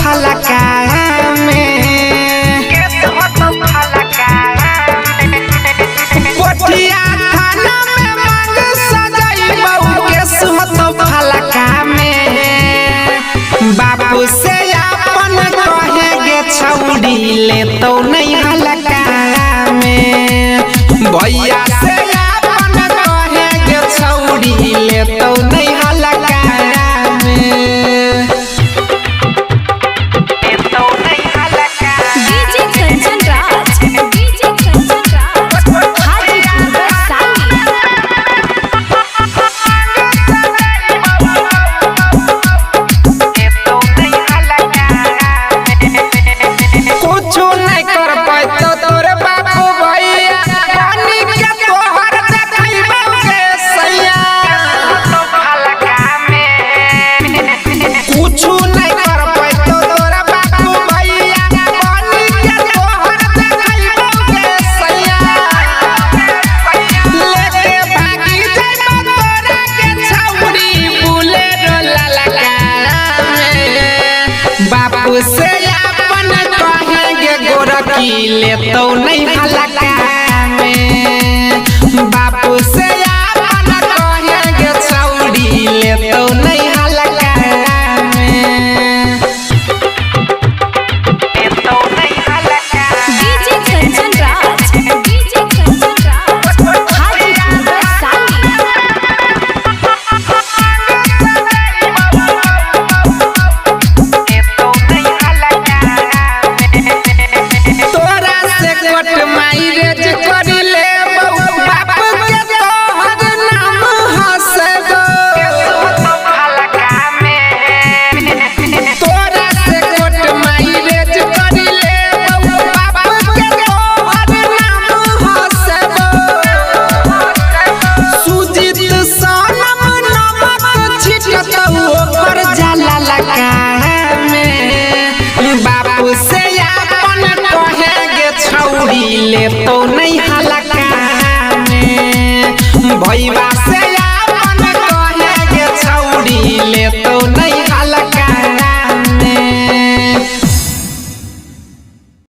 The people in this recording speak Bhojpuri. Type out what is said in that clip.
हलका में पोठिया थाना में मांग सजाई बहू के सुहत हलका में बापू से अपन कहेगे छौड़ी ले तो नहीं हलका में भैया से अपन कहेगे छौड़ी ले तो नहीं हलका बापू से अपन कहेंगे गोरखी ले तो नहीं हलका में बापू से अपन कहेंगे छौड़ी ले तो नहीं हलका में बापू से अपन कहेंगे छौड़ी ले तो नहीं हलका में भैया